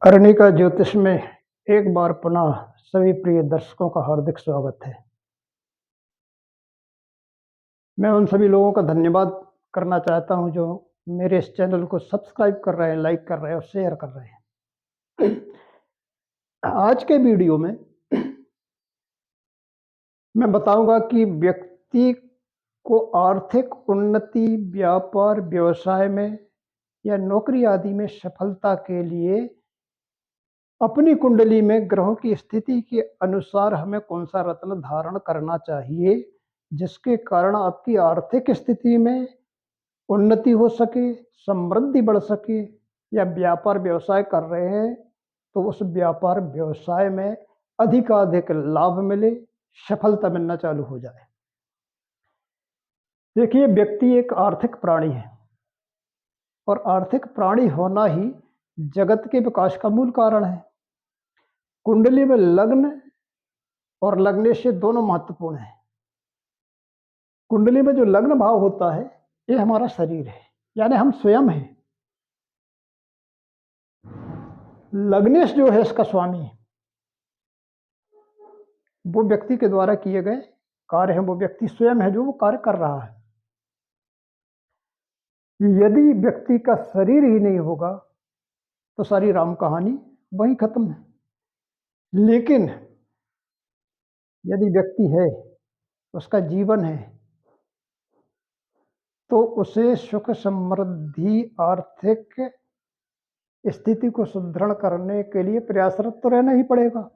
Arnica ज्योतिष में एक बार पुनः सभी प्रिय दर्शकों का हार्दिक स्वागत है। मैं उन सभी लोगों का धन्यवाद करना चाहता हूं जो मेरे इस चैनल को सब्सक्राइब कर रहे हैं, लाइक कर रहे हैं और शेयर कर रहे हैं। आज के वीडियो में मैं बताऊंगा कि व्यक्ति को आर्थिक उन्नति, व्यापार, व्यवसाय में या नौकरी आदि में सफलता के लिए अपनी कुंडली में ग्रहों की स्थिति के अनुसार हमें कौन सा रत्न धारण करना चाहिए, जिसके कारण आपकी आर्थिक स्थिति में उन्नति हो सके, समृद्धि बढ़ सके। या व्यापार व्यवसाय कर रहे हैं तो उस व्यापार व्यवसाय में अधिकाधिक लाभ मिले, सफलता मिलना चालू हो जाए। देखिए, व्यक्ति एक आर्थिक प्राणी है और आर्थिक प्राणी होना ही जगत के विकास का मूल कारण है। कुंडली में लग्न और लग्नेश दोनों महत्वपूर्ण है। कुंडली में जो लग्न भाव होता है ये हमारा शरीर है, यानी हम स्वयं हैं। लग्नेश जो है इसका स्वामी है, वो व्यक्ति के द्वारा किए गए कार्य हैं, वो व्यक्ति स्वयं है जो वो कार्य कर रहा है। यदि व्यक्ति का शरीर ही नहीं होगा तो सारी राम कहानी वहीं खत्म है। लेकिन यदि व्यक्ति है, उसका जीवन है, तो उसे सुख, समृद्धि, आर्थिक स्थिति को सुदृढ़ करने के लिए प्रयासरत तो रहना ही पड़ेगा।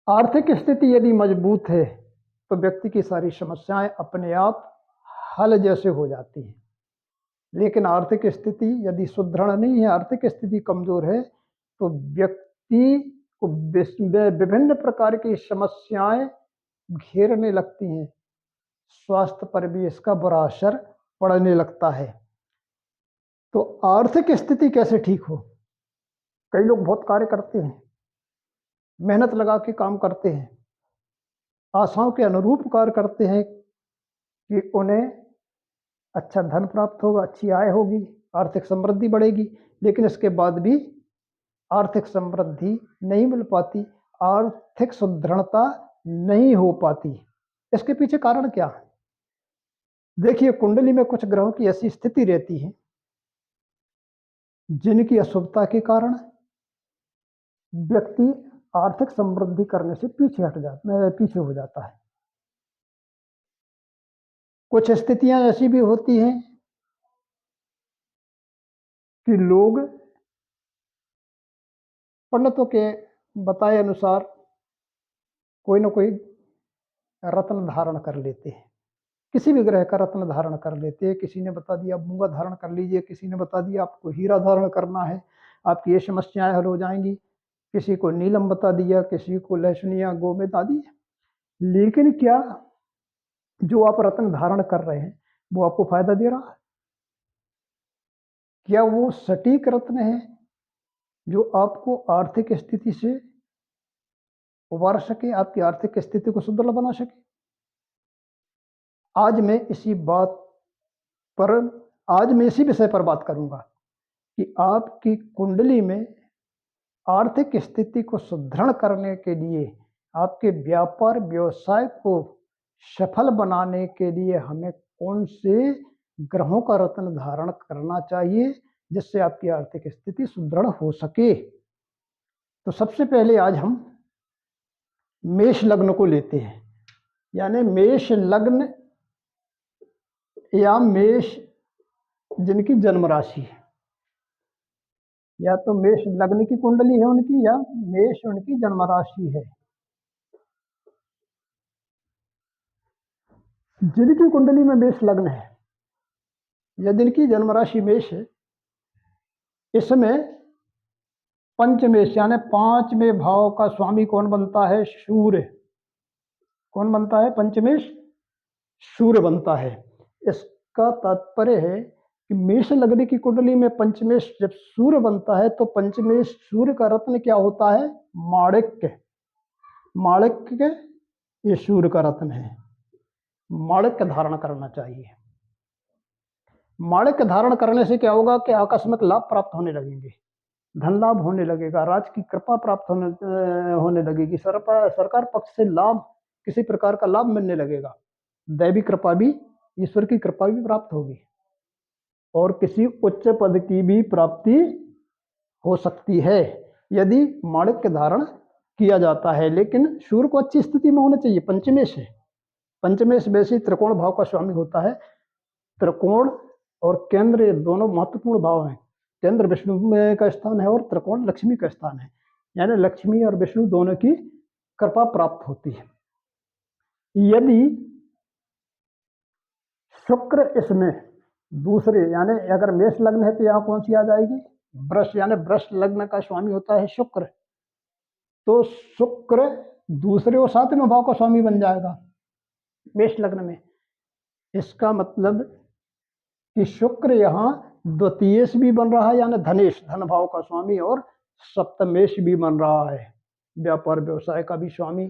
आर्थिक स्थिति यदि मजबूत है तो व्यक्ति की सारी समस्याएं अपने आप हल जैसे हो जाती हैं। लेकिन आर्थिक स्थिति यदि सुदृढ़ नहीं है, आर्थिक स्थिति कमजोर है, तो व्यक्ति को विभिन्न प्रकार की समस्याएं घेरने लगती हैं। स्वास्थ्य पर भी इसका बुरा असर पड़ने लगता है। तो आर्थिक स्थिति कैसे ठीक हो? कई लोग बहुत कार्य करते हैं, मेहनत लगा के काम करते हैं, आशाओं के अनुरूप कार्य करते हैं कि उन्हें अच्छा धन प्राप्त होगा, अच्छी आय होगी, आर्थिक समृद्धि बढ़ेगी। लेकिन इसके बाद भी आर्थिक समृद्धि नहीं मिल पाती, आर्थिक सुदृढ़ता नहीं हो पाती। इसके पीछे कारण क्या है? देखिए, कुंडली में कुछ ग्रहों की ऐसी स्थिति रहती है जिनकी अशुभता के कारण व्यक्ति आर्थिक समृद्धि करने से पीछे हो जाता है। कुछ स्थितियां ऐसी भी होती हैं कि लोग पंडितों के बताए अनुसार कोई ना कोई रत्न धारण कर लेते हैं, किसी भी ग्रह का रत्न धारण कर लेते हैं। किसी ने बता दिया मूंगा धारण कर लीजिए, किसी ने बता दिया आपको हीरा धारण करना है, आपकी ये समस्याएं हल हो जाएंगी। किसी को नीलम बता दिया, किसी को लहसुन या गोमेद आदि। लेकिन क्या जो आप रत्न धारण कर रहे हैं वो आपको फायदा दे रहा है? क्या वो सटीक रत्न है जो आपको आर्थिक स्थिति से उबार सके, आपकी आर्थिक स्थिति को सुदृढ़ बना सके? आज मैं इसी विषय पर बात करूंगा कि आपकी कुंडली में आर्थिक स्थिति को सुदृढ़ करने के लिए, आपके व्यापार व्यवसाय को सफल बनाने के लिए हमें कौन से ग्रहों का रत्न धारण करना चाहिए जिससे आपकी आर्थिक स्थिति सुदृढ़ हो सके। तो सबसे पहले आज हम मेष लग्न को लेते हैं, यानी मेष लग्न या मेष जिनकी जन्म राशि है, या तो मेष लग्न की कुंडली है उनकी, या मेष उनकी जन्म राशि है। जिनकी कुंडली में मेष लग्न है या जिनकी जन्म राशि मेष है, इसमें पंचमेश यानी पांचवें भाव का स्वामी कौन बनता है? सूर्य। कौन बनता है? पंचमेश सूर्य बनता है। इसका तात्पर्य है कि मेष लग्न की कुंडली में पंचमेश जब सूर्य बनता है तो पंचमेश सूर्य का रत्न क्या होता है? माणिक्य। माणिक्य ये सूर्य का रत्न है। माणिक्य धारण करना चाहिए। माणिक्य धारण करने से क्या होगा कि आकस्मिक लाभ प्राप्त होने लगेंगे। धन लाभ होने लगेगा, राज की कृपा प्राप्त होने लगेगी, सरकार पक्ष से लाभ, किसी प्रकार का लाभ मिलने लगेगा, दैवी कृपा भी, ईश्वर की कृपा भी प्राप्त होगी और किसी उच्च पद की भी प्राप्ति हो सकती है यदि माणिक्य धारण किया जाता है। लेकिन सूर्य को अच्छी स्थिति में होना चाहिए, पंचमेश है, पंचमेश वैसे त्रिकोण भाव का स्वामी होता है। त्रिकोण और केंद्र ये दोनों महत्वपूर्ण भाव हैं। केंद्र विष्णु में का स्थान है और त्रिकोण लक्ष्मी का स्थान है, यानी लक्ष्मी और विष्णु दोनों की कृपा प्राप्त होती है। यदि शुक्र इसमें दूसरे, यानी अगर मेष लग्न है तो यहाँ कौन सी आ जाएगी, वृष, यानी वृष लग्न का स्वामी होता है शुक्र, तो शुक्र दूसरे और सातवें भाव का स्वामी बन जाएगा मेष लग्न में। इसका मतलब कि शुक्र यहाँ द्वितीयेश भी बन रहा है, यानी धनेश धन भाव का स्वामी, और सप्तमेश भी बन रहा है, व्यापार व्यवसाय का भी स्वामी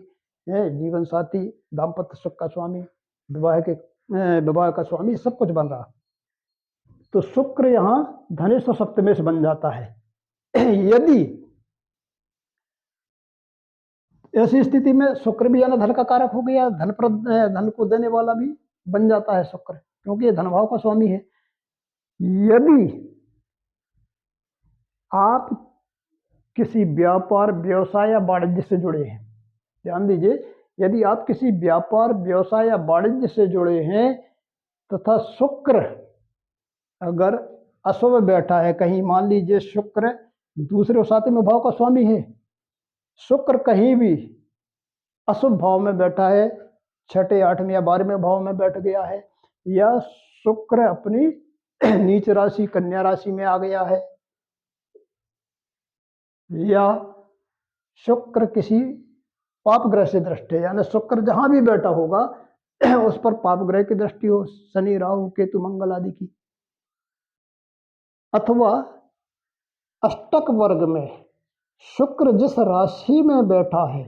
है, जीवन साथी दाम्पत्य सुख का स्वामी, विवाह का स्वामी, सब कुछ बन रहा। तो शुक्र यहाँ धनेश और सप्तमेश बन जाता है। यदि ऐसी स्थिति में शुक्र भी यानी धन का कारक हो गया, धन को देने वाला भी बन जाता है शुक्र, क्योंकि ये धन भाव का स्वामी है। यदि आप किसी व्यापार व्यवसाय या वाणिज्य से जुड़े हैं, ध्यान दीजिए, यदि आप किसी व्यापार व्यवसाय या वाणिज्य से जुड़े हैं तथा शुक्र अगर अशुभ बैठा है कहीं, मान लीजिए शुक्र दूसरे और सातवें भाव का स्वामी है, शुक्र कहीं भी अशुभ भाव में बैठा है, छठे आठवें या 12वें भाव में बैठ गया है, या शुक्र अपनी नीच राशि कन्या राशि में आ गया है, या शुक्र किसी पाप ग्रह से दृष्टि है, यानी शुक्र जहां भी बैठा होगा उस पर पाप ग्रह की दृष्टि हो, शनि राहु केतु मंगल आदि की, अथवा अष्टक वर्ग में शुक्र जिस राशि में बैठा है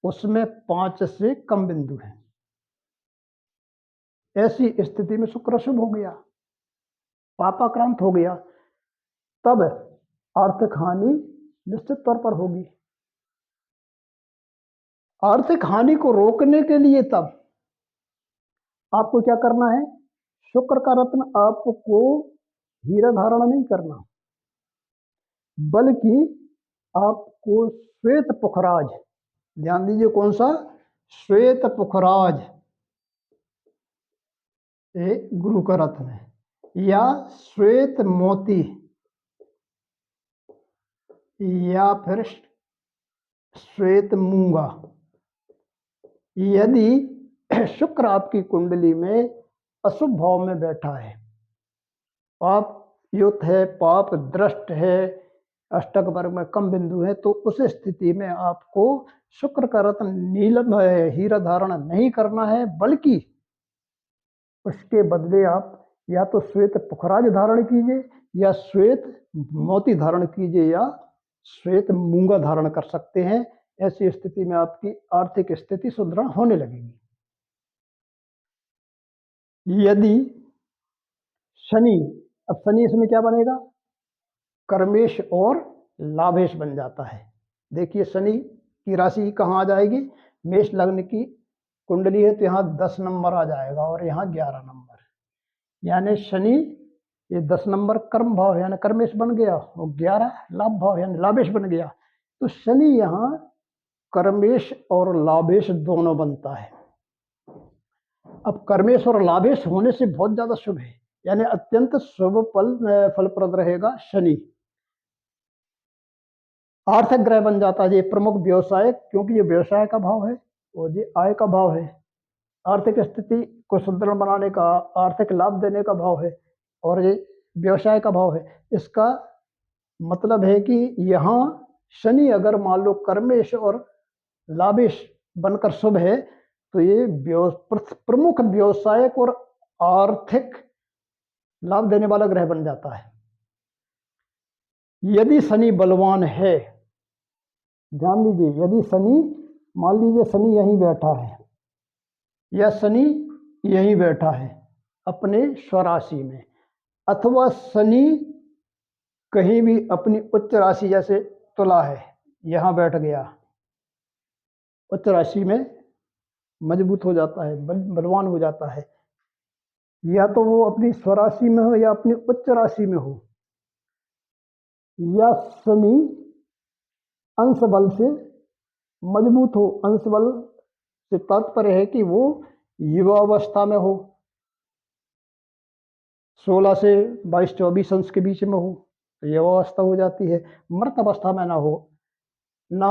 उसमें 5 से कम बिंदु है, ऐसी स्थिति में शुक्र शुभ हो गया, पापाक्रांत हो गया, तब आर्थिक हानि निश्चित तौर पर होगी। आर्थिक हानि को रोकने के लिए तब आपको क्या करना है, शुक्र का रत्न आपको हीरा धारण नहीं करना, बल्कि आपको श्वेत पुखराज, ध्यान दीजिए कौन सा, श्वेत पुखराज, ये गुरु का रत्न है, या श्वेत मोती, या फिर श्वेत मूंगा। यदि शुक्र आपकी कुंडली में अशुभ भाव में बैठा है, पाप युक्त है, पाप दृष्ट है, अष्टक वर्ग में कम बिंदु है, तो उस स्थिति में आपको शुक्र का रत्न नीलम हीरा धारण नहीं करना है, बल्कि उसके बदले आप या तो श्वेत पुखराज धारण कीजिए, या श्वेत मोती धारण कीजिए, या श्वेत मूंगा धारण कर सकते हैं। ऐसी स्थिति में आपकी आर्थिक स्थिति सुदृढ़ होने लगेगी। यदि शनि, अब शनि इसमें क्या बनेगा, कर्मेश और लाभेश बन जाता है। देखिए शनि की राशि कहाँ आ जाएगी, मेष लग्न की कुंडली है तो यहाँ 10 नंबर आ जाएगा और यहाँ 11 नंबर, यानी शनि ये 10 नंबर कर्म भाव यानी कर्मेश बन गया, और 11 लाभ भाव यानी लाभेश बन गया। तो शनि यहाँ कर्मेश और लाभेश दोनों बनता है। अब कर्मेश और लाभेश होने से बहुत ज्यादा शुभ है, यानी अत्यंत शुभ फलप्रद रहेगा शनि। आर्थिक ग्रह बन जाता है ये प्रमुख व्यवसाय, क्योंकि ये व्यवसाय का भाव है और ये आय का भाव है, आर्थिक स्थिति को सुदृढ़ बनाने का, आर्थिक लाभ देने का भाव है, और ये व्यवसाय का भाव है। इसका मतलब है कि यहाँ शनि अगर मान लो कर्मेश और लाभेश बनकर शुभ है तो ये प्रमुख व्यवसायिक और आर्थिक लाभ देने वाला ग्रह बन जाता है। यदि शनि बलवान है, ध्यान दीजिए, यदि शनि, मान लीजिए शनि यहीं बैठा है या शनि यहीं बैठा है अपने स्वराशि में, अथवा शनि कहीं भी अपनी उच्च राशि जैसे तुला है, यहाँ बैठ गया, उच्च राशि में मजबूत हो जाता है, बलवान हो जाता है। या तो वो अपनी स्वराशि में हो या अपनी उच्च राशि में हो, या शनि अंश बल से मजबूत हो। अंश बल से तात्पर्य है कि वो युवावस्था में हो, 16 से 22-24 अंश के बीच में हो तो युवावस्था हो जाती है। मृत अवस्था में ना हो, ना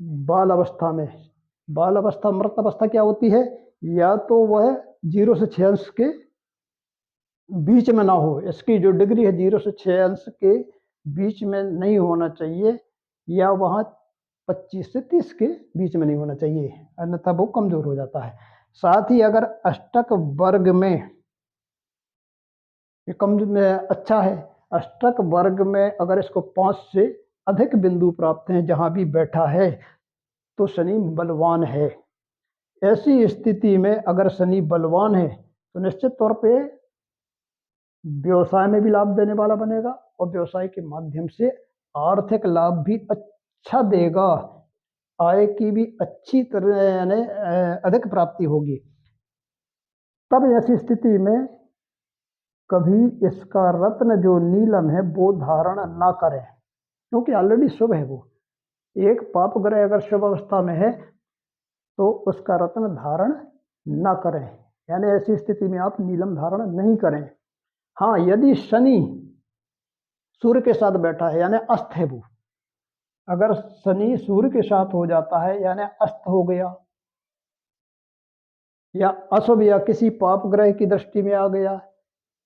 बाल अवस्था में। बाल अवस्था, मृत अवस्था क्या होती है? या तो वह 0 से 6 अंश के बीच में ना हो, इसकी जो डिग्री है 0 से 6 अंश के बीच में नहीं होना चाहिए, या वहाँ 25 से 30 के बीच में नहीं होना चाहिए, अन्यथा वो कमजोर हो जाता है। साथ ही अगर अष्टक वर्ग में, ये कम अच्छा है, अष्टक वर्ग में अगर इसको 5 से अधिक बिंदु प्राप्त हैं जहाँ भी बैठा है तो शनि बलवान है। ऐसी स्थिति में अगर शनि बलवान है तो निश्चित तौर पे व्यवसाय में भी लाभ देने वाला बनेगा और व्यवसाय के माध्यम से आर्थिक लाभ भी अच्छा देगा, आय की भी अच्छी तरह यानी अधिक प्राप्ति होगी। तब ऐसी स्थिति में कभी इसका रत्न जो नीलम है वो धारण ना करें, क्योंकि ऑलरेडी शुभ है वो। एक पाप ग्रह अगर शुभ अवस्था में है तो उसका रत्न धारण ना करें, यानी ऐसी स्थिति में आप नीलम धारण नहीं करें। हाँ, यदि शनि सूर्य के साथ बैठा है यानी अस्त है वो, अगर शनि सूर्य के साथ हो जाता है यानी अस्त हो गया, या अशुभ या किसी पाप ग्रह की दृष्टि में आ गया,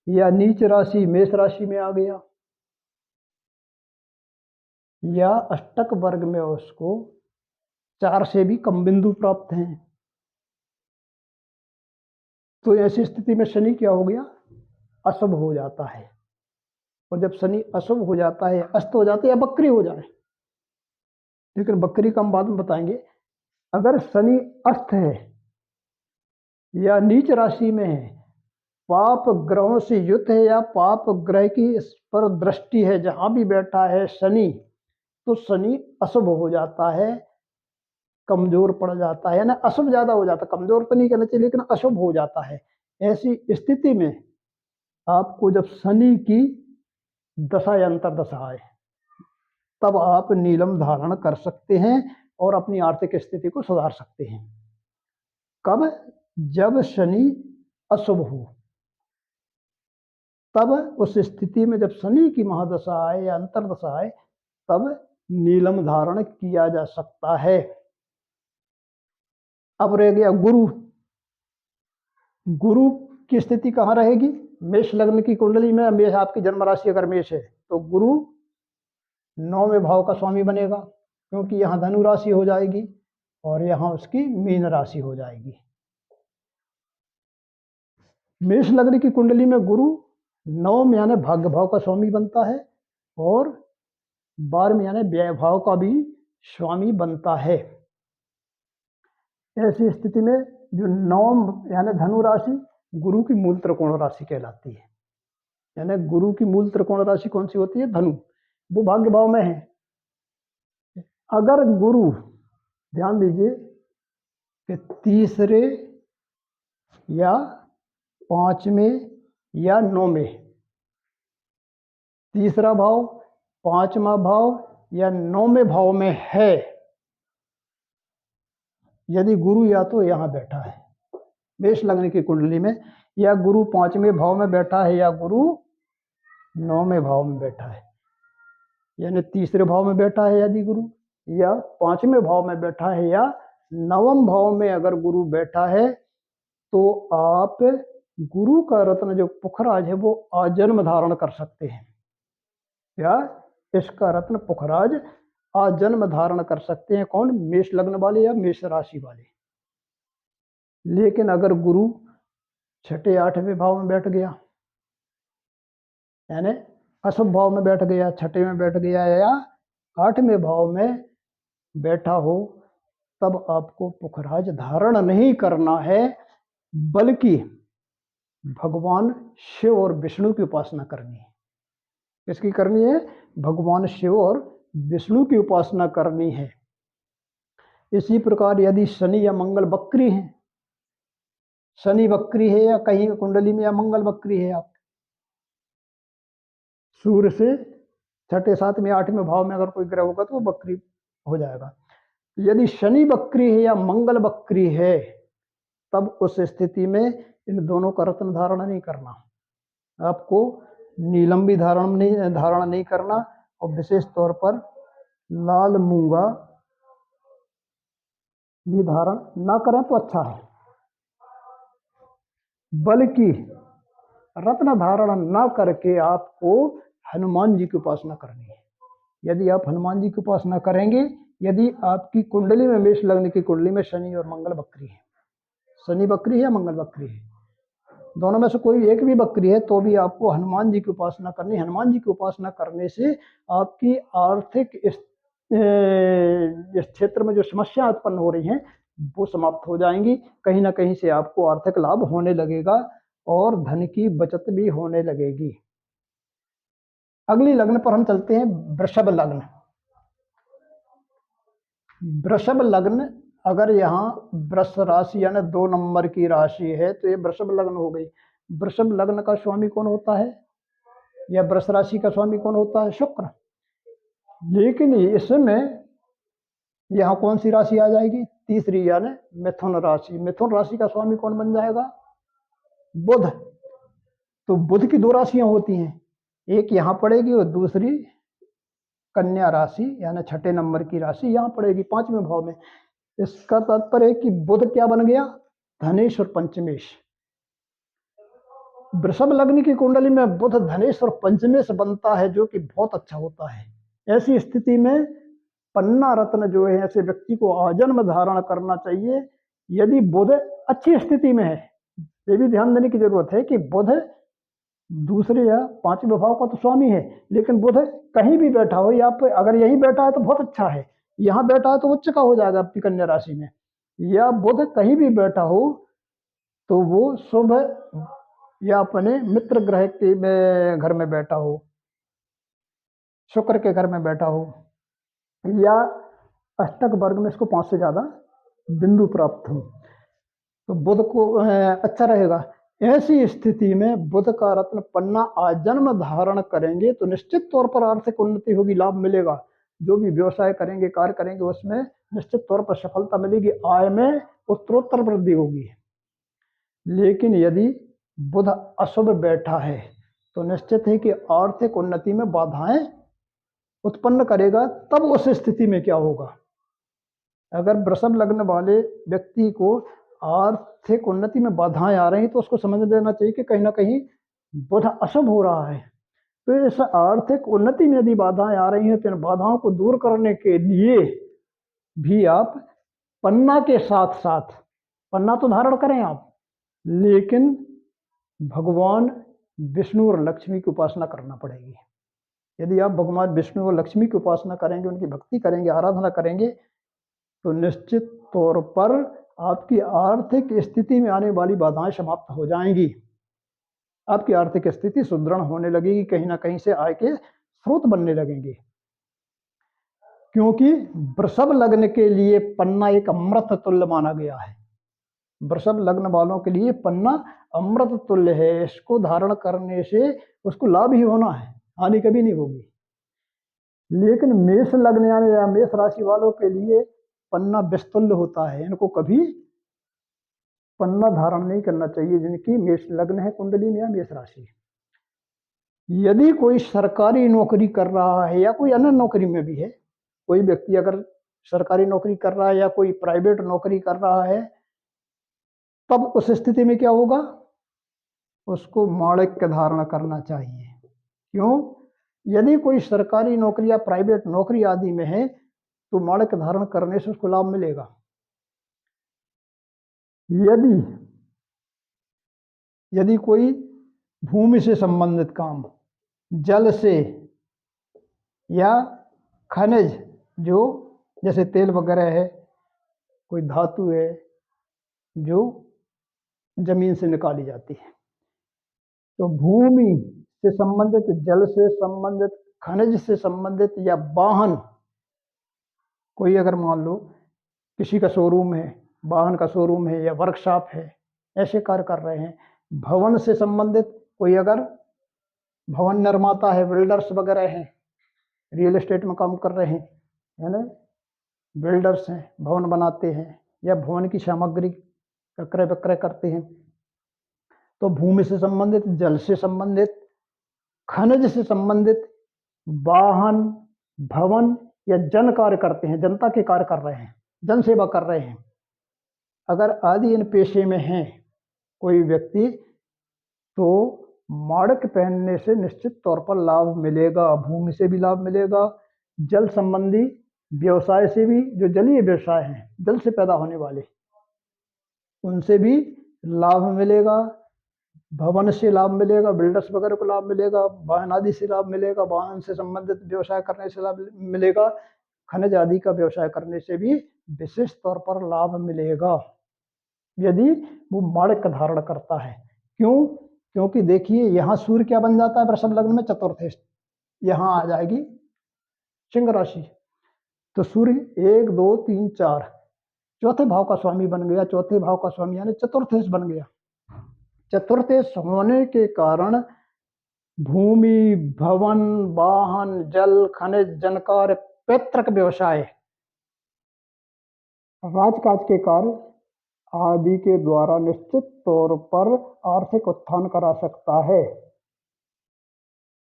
या नीच राशि मेष राशि में आ गया, या अष्टक वर्ग में उसको 4 से भी कम बिंदु प्राप्त हैं, तो ऐसी स्थिति में शनि क्या हो गया? अशुभ हो जाता है। और जब शनि अशुभ हो जाता है, अस्त हो जाता है, या बकरी हो जाए, लेकिन बकरी का हम बाद में बताएंगे। अगर शनि अस्त है या नीच राशि में है, पाप ग्रहों से युक्त है, या पाप ग्रह की इस पर दृष्टि है जहां भी बैठा है शनि, तो शनि अशुभ हो जाता है, कमजोर पड़ जाता है, यानी अशुभ ज्यादा हो जाता है। कमजोर तो नहीं कहना चाहिए, लेकिन अशुभ हो जाता है। ऐसी स्थिति में आपको जब शनि की दशा या अंतरदशा आए तब आप नीलम धारण कर सकते हैं और अपनी आर्थिक स्थिति को सुधार सकते हैं। कब? जब शनि अशुभ हो, तब उस स्थिति में जब शनि की महादशा आए या अंतरदशा आए तब नीलम धारण किया जा सकता है। अब रह गया गुरु। गुरु की स्थिति कहाँ रहेगी? मेष लग्न की कुंडली में, मेष आपकी जन्म राशि अगर मेष है तो गुरु 9वें भाव का स्वामी बनेगा, क्योंकि यहाँ धनु राशि हो जाएगी और यहाँ उसकी मीन राशि हो जाएगी। मेष लग्न की कुंडली में गुरु 9 यानी भाग्य भाव का स्वामी बनता है और 12 यानी व्यय भाव का भी स्वामी बनता है। ऐसी स्थिति में जो 9 यानी धनु राशि गुरु की मूल त्रिकोण राशि कहलाती है। यानी गुरु की मूल त्रिकोण राशि कौन सी होती है? धनु। वो भाग्य भाव में है। अगर गुरु, ध्यान दीजिए कि तीसरे या 5वें या 9वें, तीसरा भाव, 5वां भाव या 9वें भाव में है, यदि गुरु या तो यहाँ बैठा है मेष लग्न की कुंडली में, या गुरु 5वें भाव में बैठा है, या गुरु 9वें भाव में बैठा है, यानी तीसरे भाव में बैठा है यदि गुरु, या 5वें भाव में बैठा है, या 9वें भाव में अगर गुरु बैठा है, तो आप गुरु का रत्न जो पुखराज है वो आजन्म धारण कर सकते हैं। या इसका रत्न पुखराज आजन्म धारण कर सकते हैं। कौन? मेष लग्न वाले या मेष राशि वाले। लेकिन अगर गुरु 6, 8वें भाव में बैठ गया, यानी अशुभ भाव में बैठ गया, 6 में बैठ गया, या 8वें भाव में बैठा हो, तब आपको पुखराज धारण नहीं करना है, बल्कि भगवान शिव और विष्णु की उपासना करनी है। किसकी करनी है? भगवान शिव और विष्णु की उपासना करनी है। इसी प्रकार यदि शनि या मंगल वक्री हैं, शनि वक्री है या कहीं कुंडली में, या मंगल वक्री है, आप सूर्य से छठे सातवें आठवें भाव में अगर कोई ग्रह होगा तो वो वक्री हो जाएगा। यदि शनि वक्री है या मंगल वक्री है, तब उस स्थिति में इन दोनों का रत्न धारण नहीं करना। आपको नीलम भी धारण नहीं करना, और विशेष तौर पर लाल मूंगा भी धारण ना करें तो अच्छा है। बल्कि रत्न धारण ना करके आपको हनुमान जी की उपासना करनी है। यदि आप हनुमान जी की उपासना करेंगे, यदि आपकी कुंडली में, मेष लग्न की कुंडली में शनि और मंगल वक्री है, शनि वक्री है या मंगल वक्री है, दोनों में से कोई एक भी वक्री है, तो भी आपको हनुमान जी की उपासना करनी। हनुमान जी की उपासना करने से आपकी आर्थिक इस क्षेत्र में जो समस्या उत्पन्न हो रही हैं वो समाप्त हो जाएंगी। कहीं ना कहीं से आपको आर्थिक लाभ होने लगेगा और धन की बचत भी होने लगेगी। अगली लग्न पर हम चलते हैं, वृषभ लग्न। वृषभ लग्न, अगर यहाँ वृष राशि यानी 2 नंबर की राशि है तो ये वृषभ लग्न हो गई। वृषभ लग्न का स्वामी कौन होता है, या वृष राशि का स्वामी कौन होता है? शुक्र। लेकिन इसमें यहाँ कौन सी राशि आ जाएगी? तीसरी, यानी मिथुन राशि। मिथुन राशि का स्वामी कौन बन जाएगा? बुध। तो बुध की 2 राशियां होती हैं, एक यहाँ पड़ेगी और दूसरी कन्या राशि यानी छठे नंबर की राशि यहाँ पड़ेगी 5वें भाव में। इसका तात्पर्य है कि बुध क्या बन गया? धनेश और पंचमेश। वृषभ लग्न की कुंडली में बुध धनेश और पंचमेश बनता है, जो कि बहुत अच्छा होता है। ऐसी स्थिति में पन्ना रत्न जो है, ऐसे व्यक्ति को आजन्म धारण करना चाहिए। यदि बुध अच्छी स्थिति में है, ये भी ध्यान देने की जरूरत है कि बुध दूसरे या 5वें भाव का तो स्वामी है, लेकिन बुध कहीं भी बैठा हो, या अगर यहीं बैठा है तो बहुत अच्छा है, यहाँ बैठा है तो उच्च का हो जाएगा आपकी कन्या राशि में, या बुध कहीं भी बैठा हो तो वो शुभ, या अपने मित्र ग्रह के घर में बैठा हो, शुक्र के घर में बैठा हो, या अष्टक वर्ग में इसको 5 से ज्यादा बिंदु प्राप्त हो, तो बुध को अच्छा रहेगा। ऐसी स्थिति में बुध का रत्न पन्ना आजन्म धारण करेंगे तो निश्चित तौर पर आर्थिक उन्नति होगी, लाभ मिलेगा। जो भी व्यवसाय करेंगे, कार्य करेंगे, उसमें निश्चित तौर पर सफलता मिलेगी, आय में उत्तरोत्तर वृद्धि होगी। लेकिन यदि बुध अशुभ बैठा है तो निश्चित है कि आर्थिक उन्नति में बाधाएं उत्पन्न करेगा। तब उस स्थिति में क्या होगा? अगर वृषभ लग्न वाले व्यक्ति को आर्थिक उन्नति में बाधाएं आ रही तो उसको समझ लेना चाहिए कि कहीं ना कहीं बुध अशुभ हो रहा है। तो इस आर्थिक उन्नति में यदि बाधाएं आ रही हैं तो इन बाधाओं को दूर करने के लिए भी आप पन्ना के साथ साथ, पन्ना तो धारण करें आप, लेकिन भगवान विष्णु और लक्ष्मी की उपासना करना पड़ेगी। यदि आप भगवान विष्णु और लक्ष्मी की उपासना करेंगे, उनकी भक्ति करेंगे, आराधना करेंगे, तो निश्चित तौर पर आपकी आर्थिक स्थिति में आने वाली बाधाएं समाप्त हो जाएंगी। आपकी आर्थिक स्थिति सुदृढ़ होने लगेगी, कहीं ना कहीं से आय के स्रोत बनने लगेंगे। क्योंकि वृषभ लग्न के लिए पन्ना एक अमृत तुल्य माना गया है। वृषभ लग्न वालों के लिए पन्ना अमृत तुल्य है। इसको धारण करने से उसको लाभ ही होना है, हानि कभी नहीं होगी। लेकिन मेष लग्न यानी या मेष राशि वालों के लिए पन्ना विस्तुल्य होता है। इनको कभी पन्ना धारण नहीं करना चाहिए, जिनकी मेष लग्न है कुंडली में या मेष राशि। यदि कोई सरकारी नौकरी कर रहा है या कोई अन्य नौकरी में भी है, कोई व्यक्ति अगर सरकारी नौकरी कर रहा है या कोई प्राइवेट नौकरी कर रहा है, तब उस स्थिति में क्या होगा? उसको माणिक्य धारण करना चाहिए। क्यों? यदि कोई सरकारी नौकरी या प्राइवेट नौकरी आदि में है तो माणिक्य धारण करने से उसको लाभ मिलेगा। यदि कोई भूमि से संबंधित काम, जल से या खनिज, जो जैसे तेल वगैरह है, कोई धातु है जो जमीन से निकाली जाती है, तो भूमि से संबंधित, जल से संबंधित, खनिज से संबंधित या वाहन, कोई अगर मान लो किसी का शोरूम है, वाहन का शोरूम है या वर्कशॉप है, ऐसे कार्य कर रहे हैं। भवन से संबंधित, कोई अगर भवन निर्माता है, बिल्डर्स वगैरह हैं, रियल एस्टेट में काम कर रहे हैं, है ना, बिल्डर्स हैं, भवन बनाते हैं या भवन की सामग्री का क्रय विक्रय करते हैं। तो भूमि से संबंधित, जल से संबंधित, खनिज से संबंधित, वाहन, भवन या जन कार्य करते हैं, जनता के कार्य कर रहे हैं, जन सेवा कर रहे हैं। अगर आदि इन पेशे में हैं कोई व्यक्ति, तो माड़क पहनने से निश्चित तौर पर लाभ मिलेगा। भूमि से भी लाभ मिलेगा, जल संबंधी व्यवसाय से भी, जो जलीय व्यवसाय हैं, जल से पैदा होने वाले, उनसे भी लाभ मिलेगा, भवन से लाभ मिलेगा, बिल्डर्स वगैरह को लाभ मिलेगा, वाहन आदि से लाभ मिलेगा, वाहन से संबंधित व्यवसाय करने से लाभ मिलेगा, खनिज आदि का व्यवसाय करने से भी विशेष तौर पर लाभ मिलेगा, यदि वो माड़क का धारण करता है। क्यों? क्योंकि देखिए यहाँ सूर्य क्या बन जाता है वृषभ लग्न में, चतुर्थ, यहाँ आ जाएगी सिंह राशि। तो सूर्य 1 2 3 4 चौथे भाव का स्वामी बन गया, चौथे भाव का स्वामी यानी चतुर्थेश बन गया। चतुर्थेश होने के कारण भूमि, भवन, वाहन, जल, खनिज, जनकार, पैतृक व्यवसाय, राजकाज के कार्य आदि के द्वारा निश्चित तौर पर आर्थिक उत्थान करा सकता है।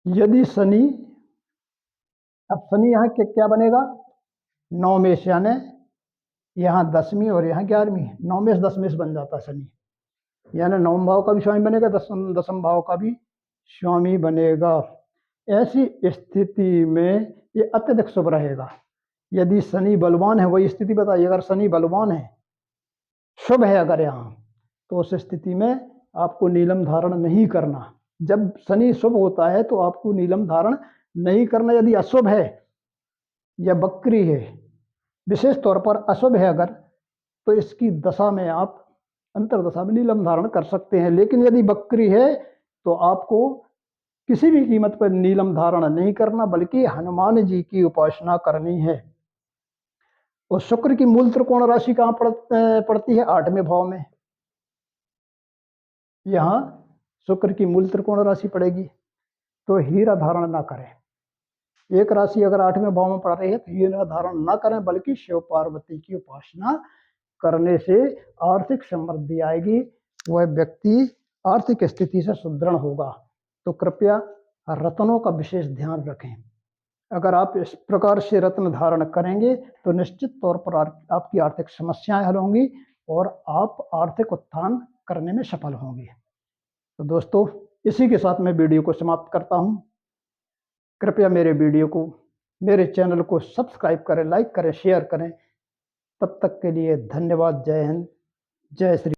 यदि शनि, अब शनि यहाँ के क्या बनेगा, नौमेश, यानी यहाँ 10वीं और यहाँ 11वीं, नौमेश 10मेश बन जाता है शनि, यानी नवम भाव का भी स्वामी बनेगा, दसम भाव का भी स्वामी बनेगा। ऐसी स्थिति में ये अत्यधिक शुभ रहेगा। यदि शनि बलवान है, वही स्थिति बताइए, अगर शनि बलवान है, शुभ है अगर यहाँ, तो उस स्थिति में आपको नीलम धारण नहीं करना। जब शनि शुभ होता है तो आपको नीलम धारण नहीं करना। यदि अशुभ है या बकरी है, विशेष तौर पर अशुभ है अगर, तो इसकी दशा में आप अंतरदशा में नीलम धारण कर सकते हैं। लेकिन यदि बकरी है तो आपको किसी भी कीमत पर नीलम धारण नहीं करना, बल्कि हनुमान जी की उपासना करनी है। और शुक्र की मूल त्रिकोण राशि कहाँ पड़ती है, 8वें भाव में। यहाँ शुक्र की मूल त्रिकोण राशि पड़ेगी। तो हीरा धारण ना करें। एक राशि अगर 8वें भाव में पड़ रही है तो हीरा धारण ना करें, बल्कि शिव पार्वती की उपासना करने से आर्थिक समृद्धि आएगी, वह व्यक्ति आर्थिक स्थिति से सुदृढ़ होगा। तो कृपया रत्नों का विशेष ध्यान रखें। अगर आप इस प्रकार से रत्न धारण करेंगे तो निश्चित तौर पर आपकी आर्थिक समस्याएं हल होंगी और आप आर्थिक उत्थान करने में सफल होंगे। तो दोस्तों, इसी के साथ मैं वीडियो को समाप्त करता हूं। कृपया मेरे वीडियो को, मेरे चैनल को सब्सक्राइब करें, लाइक करें, शेयर करें। तब तक के लिए धन्यवाद। जय हिंद, जय श्री।